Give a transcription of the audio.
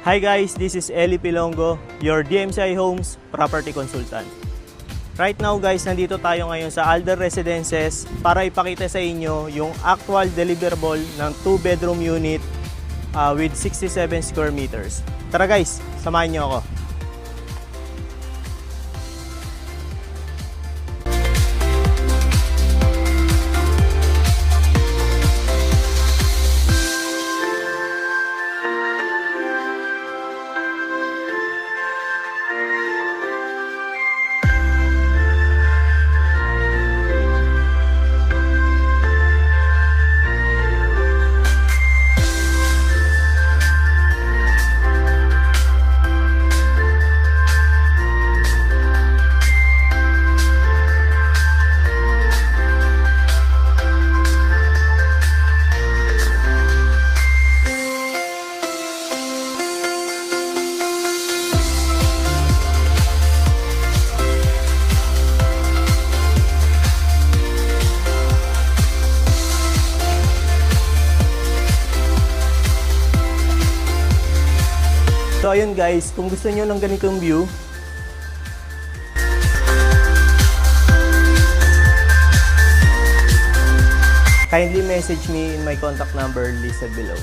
Hi guys, this is Eli Pilongo, your DMCI Homes Property Consultant. Right now guys, nandito tayo ngayon sa Alder Residences para ipakita sa inyo yung actual deliverable ng 2-bedroom unit with 67 square meters. Tara guys, samahan niyo ako. So ayun guys, kung gusto niyo ng ganitong view, kindly message me in my contact number listed below.